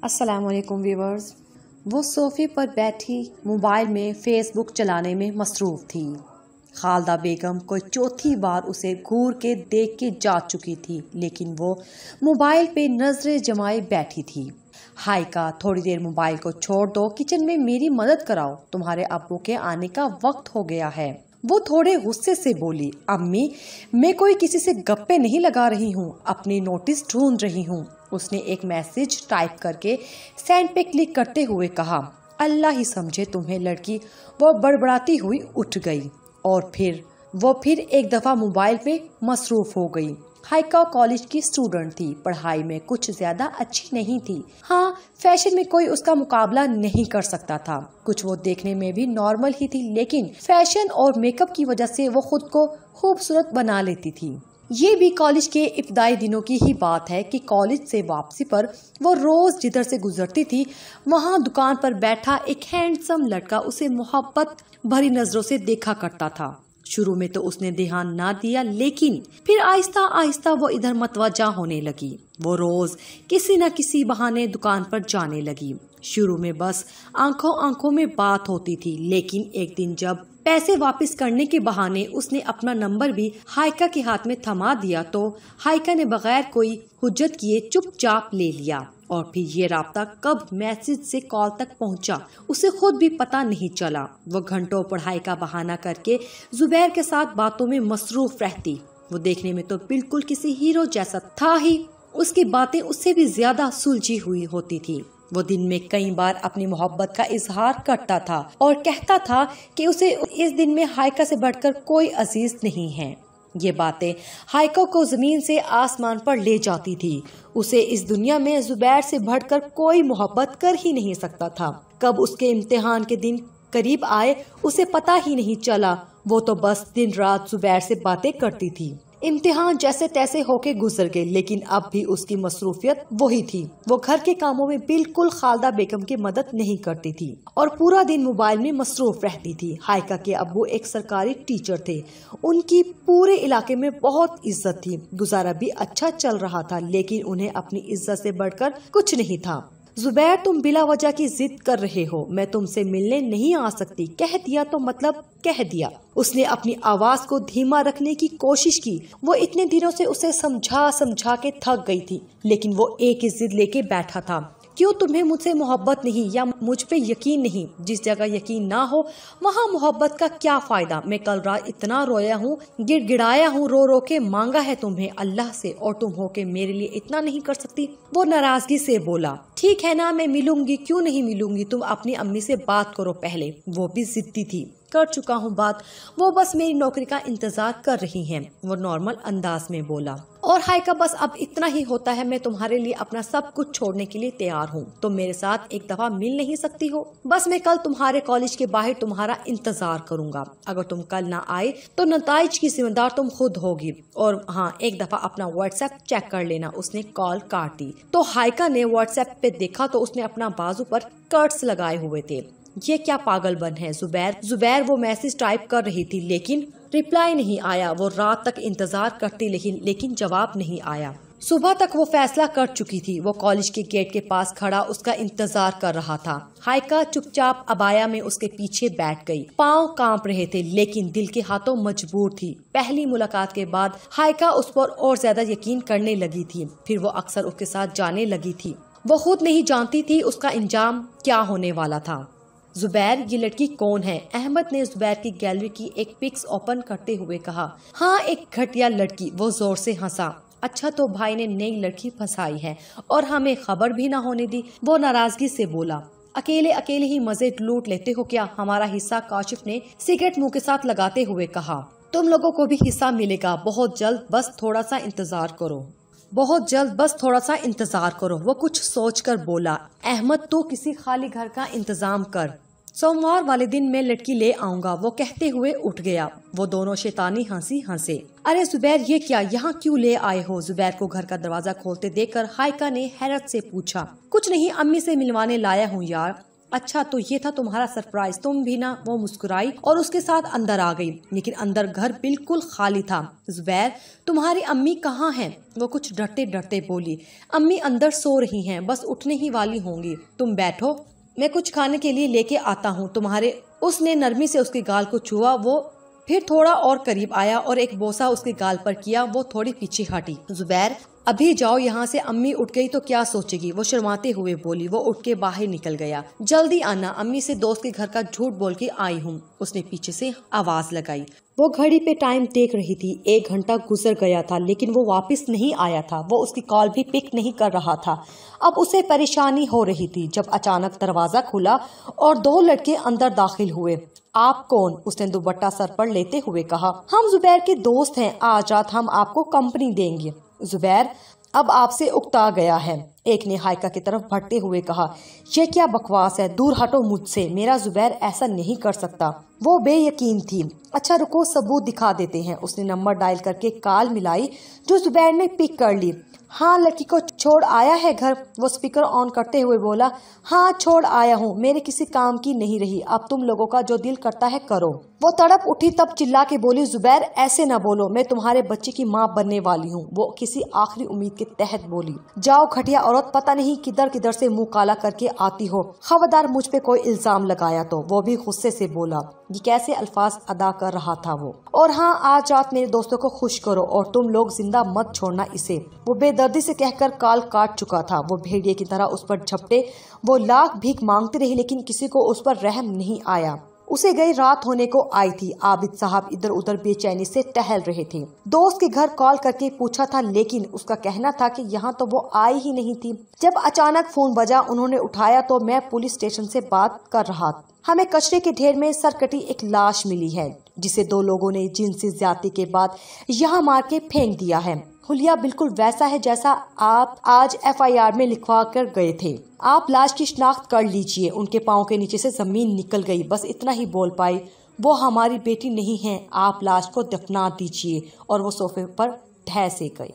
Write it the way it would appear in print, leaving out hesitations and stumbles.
अस्सलाम वालेकुम व्यूवर्स। वो सोफ़े पर बैठी मोबाइल में फ़ेसबुक चलाने में मसरूफ़ थी। खालदा बेगम कोई चौथी बार उसे घूर के देख के जा चुकी थी, लेकिन वो मोबाइल पे नज़रें जमाए बैठी थी। हाइका, थोड़ी देर मोबाइल को छोड़ दो, किचन में मेरी मदद कराओ, तुम्हारे अब्बू के आने का वक्त हो गया है। वो थोड़े गुस्से से बोली, अम्मी मैं कोई किसी से गप्पे नहीं लगा रही हूँ, अपनी नोटिस ढूंढ रही हूँ। उसने एक मैसेज टाइप करके सेंड पे क्लिक करते हुए कहा, अल्लाह ही समझे तुम्हें लड़की। वो बड़बड़ाती हुई उठ गई और फिर एक दफ़ा मोबाइल पे मसरूफ़ हो गई। हाइका कॉलेज की स्टूडेंट थी, पढ़ाई में कुछ ज्यादा अच्छी नहीं थी। हाँ, फैशन में कोई उसका मुकाबला नहीं कर सकता था। कुछ वो देखने में भी नॉर्मल ही थी, लेकिन फैशन और मेकअप की वजह से वो खुद को खूबसूरत बना लेती थी। ये भी कॉलेज के इब्तदाई दिनों की ही बात है कि कॉलेज से वापसी पर वो रोज जिधर से गुजरती थी, वहाँ दुकान पर बैठा एक हैंडसम लड़का उसे मोहब्बत भरी नजरों से देखा करता था। शुरू में तो उसने ध्यान ना दिया, लेकिन फिर आहिस्ता आहिस्ता वो इधर मतवजा होने लगी। वो रोज किसी न किसी बहाने दुकान पर जाने लगी। शुरू में बस आंखों आंखों में बात होती थी, लेकिन एक दिन जब पैसे वापस करने के बहाने उसने अपना नंबर भी हाइका के हाथ में थमा दिया, तो हाइका ने बगैर कोई हुज्जत किए चुपचाप ले लिया। और फिर ये राब्ता कब मैसेज से कॉल तक पहुंचा, उसे खुद भी पता नहीं चला। वो घंटों पढ़ाई का बहाना करके जुबैर के साथ बातों में मसरूफ रहती। वो देखने में तो बिल्कुल किसी हीरो जैसा था ही, उसकी बातें उससे भी ज्यादा सुलझी हुई होती थी। वो दिन में कई बार अपनी मोहब्बत का इजहार करता था और कहता था कि उसे इस दिन में हाइका से बढ़कर कोई अजीज नहीं है। ये बातें हाइका को जमीन से आसमान पर ले जाती थी। उसे इस दुनिया में जुबैर से बढ़कर कोई मोहब्बत कर ही नहीं सकता था। कब उसके इम्तिहान के दिन करीब आए उसे पता ही नहीं चला। वो तो बस दिन रात जुबैर से बातें करती थी। इम्तिहान जैसे तैसे होके गुजर गए, लेकिन अब भी उसकी मसरूफियत वही थी। वो घर के कामों में बिल्कुल खालदा बेगम की मदद नहीं करती थी और पूरा दिन मोबाइल में मसरूफ रहती थी। हाइका के अब्बू एक सरकारी टीचर थे। उनकी पूरे इलाके में बहुत इज्जत थी। गुजारा भी अच्छा चल रहा था, लेकिन उन्हें अपनी इज्जत से बढ़कर कुछ नहीं था। जुबैर, तुम बिला वजह की जिद कर रहे हो, मैं तुमसे मिलने नहीं आ सकती। कह दिया तो मतलब कह दिया। उसने अपनी आवाज को धीमा रखने की कोशिश की। वो इतने दिनों से उसे समझा समझा के थक गई थी, लेकिन वो एक ही जिद लेके बैठा था। क्यों तुम्हें मुझसे मोहब्बत नहीं या मुझ पे यकीन नहीं? जिस जगह यकीन ना हो वहाँ मोहब्बत का क्या फायदा? मैं कल रात इतना रोया हूँ, गिड़गिड़ाया हूँ, रो रो के मांगा है तुम्हें अल्लाह से, और तुम हो के मेरे लिए इतना नहीं कर सकती? वो नाराजगी से बोला, ठीक है ना, मैं मिलूंगी, क्यों नहीं मिलूंगी, तुम अपनी अम्मी से बात करो पहले। वो भी जिद्दी थी। कर चुका हूँ बात, वो बस मेरी नौकरी का इंतजार कर रही हैं, वो नॉर्मल अंदाज में बोला। और हाइका, बस अब इतना ही होता है, मैं तुम्हारे लिए अपना सब कुछ छोड़ने के लिए तैयार हूँ। तुम मेरे साथ एक दफा मिल नहीं सकती हो? बस मैं कल तुम्हारे कॉलेज के बाहर तुम्हारा इंतजार करूंगा। अगर तुम कल ना आए तो नताइज की जिम्मेदार तुम खुद होगी। और हाँ, एक दफा अपना व्हाट्सएप चेक कर लेना। उसने कॉल काट दी तो हाइका ने व्हाट्सएप पे देखा तो उसने अपना बाजू पर कट्स लगाए हुए थे। ये क्या पागलपन है जुबैर वो मैसेज टाइप कर रही थी, लेकिन रिप्लाई नहीं आया। वो रात तक इंतजार करती, लेकिन जवाब नहीं आया। सुबह तक वो फैसला कर चुकी थी। वो कॉलेज के गेट के पास खड़ा उसका इंतजार कर रहा था। हाइका चुपचाप अबाया में उसके पीछे बैठ गई। पाँव कांप रहे थे, लेकिन दिल के हाथों मजबूर थी। पहली मुलाकात के बाद हाइका उस पर और ज्यादा यकीन करने लगी थी। फिर वो अक्सर उसके साथ जाने लगी थी। वो खुद नहीं जानती थी उसका इंजाम क्या होने वाला था। जुबैर, ये लड़की कौन है? अहमद ने जुबैर की गैलरी की एक पिक्स ओपन करते हुए कहा। हाँ, एक घटिया लड़की। वो जोर से हंसा। अच्छा, तो भाई ने नई लड़की फंसाई है और हमें खबर भी ना होने दी। वो नाराजगी से बोला, अकेले अकेले ही मजे लूट लेते हो क्या? हमारा हिस्सा? काशिफ ने सिगरेट मुंह के साथ लगाते हुए कहा। तुम लोगों को भी हिस्सा मिलेगा बहुत जल्द, बस थोड़ा सा इंतजार करो। बहुत जल्द, बस थोड़ा सा इंतजार करो। वो कुछ सोचकर बोला, अहमद तू किसी खाली घर का इंतजाम कर, सोमवार वाले दिन मैं लड़की ले आऊंगा। वो कहते हुए उठ गया। वो दोनों शैतानी हंसी हंसे। अरे जुबैर, ये क्या, यहाँ क्यों ले आए हो? जुबैर को घर का दरवाजा खोलते देखकर हाइका ने हैरत से पूछा। कुछ नहीं, अम्मी से मिलवाने लाया हूँ यार। अच्छा तो ये था तुम्हारा सरप्राइज, तुम भी ना। वो मुस्कुराई और उसके साथ अंदर आ गई, लेकिन अंदर घर बिल्कुल खाली था। जुबैर, तुम्हारी अम्मी कहाँ हैं? वो कुछ डरते डरते बोली। अम्मी अंदर सो रही हैं, बस उठने ही वाली होंगी। तुम बैठो, मैं कुछ खाने के लिए लेके आता हूँ तुम्हारे। उसने नरमी से उसके गाल को छुआ। वो फिर थोड़ा और करीब आया और एक बोसा उसके गाल पर किया। वो थोड़ी पीछे हटी। जुबैर, अभी जाओ यहाँ से, अम्मी उठ गई तो क्या सोचेगी? वो शर्माते हुए बोली। वो उठ के बाहर निकल गया। जल्दी आना, अम्मी से दोस्त के घर का झूठ बोल के आई हूँ, उसने पीछे से आवाज लगाई। वो घड़ी पे टाइम देख रही थी। 1 घंटा गुजर गया था, लेकिन वो वापस नहीं आया था। वो उसकी कॉल भी पिक नहीं कर रहा था। अब उसे परेशानी हो रही थी जब अचानक दरवाजा खुला और 2 लड़के अंदर दाखिल हुए। आप कौन? उसने दुपट्टा सर पर लेते हुए कहा। हम जुबैर के दोस्त हैं, आज रात हम आपको कंपनी देंगे। जुबैर अब आपसे उकता गया है, एक ने हाइका की तरफ बढ़ते हुए कहा। यह क्या बकवास है, दूर हटो मुझसे, मेरा जुबैर ऐसा नहीं कर सकता। वो बेयकीन थी। अच्छा रुको, सबूत दिखा देते हैं। उसने नंबर डायल करके कॉल मिलाई जो जुबैर ने पिक कर ली। हाँ, लड़की को छोड़ आया है घर? वो स्पीकर ऑन करते हुए बोला। हाँ छोड़ आया हूँ, मेरे किसी काम की नहीं रही, अब तुम लोगों का जो दिल करता है करो। वो तड़प उठी, तब चिल्ला के बोली, जुबैर ऐसे ना बोलो, मैं तुम्हारे बच्चे की माँ बनने वाली हूँ। वो किसी आखिरी उम्मीद के तहत बोली। जाओ घटिया औरत, पता नहीं किधर किधर से मुंह काला करके आती हो, खबरदार मुझ पे कोई इल्जाम लगाया तो। वो भी गुस्से से बोला। ये कैसे अल्फाज अदा कर रहा था वो। और हाँ, आज रात मेरे दोस्तों को खुश करो और तुम लोग जिंदा मत छोड़ना इसे। वो बेदर्दी से कहकर कॉल काट चुका था। वो भेड़िए की तरह उस पर झपटे। वो लाख भीख मांगती रही, लेकिन किसी को उस पर रहम नहीं आया। उसे गई रात होने को आई थी। आबिद साहब इधर उधर बेचैनी से टहल रहे थे। दोस्त के घर कॉल करके पूछा था, लेकिन उसका कहना था कि यहाँ तो वो आई ही नहीं थी। जब अचानक फोन बजा, उन्होंने उठाया तो मैं पुलिस स्टेशन से बात कर रहा था। हमें कचरे के ढेर में सरकटी एक लाश मिली है, जिसे 2 लोगों ने जिनसी ज्यादती के बाद यहाँ मार के फेंक दिया है। हुलिया बिल्कुल वैसा है जैसा आप आज FIR में लिखवा कर गए थे। आप लाश की शिनाख्त कर लीजिए। उनके पाँव के नीचे से जमीन निकल गई, बस इतना ही बोल पाई। वो हमारी बेटी नहीं है, आप लाश को दफना दीजिए। और वो सोफे पर ढह से गई।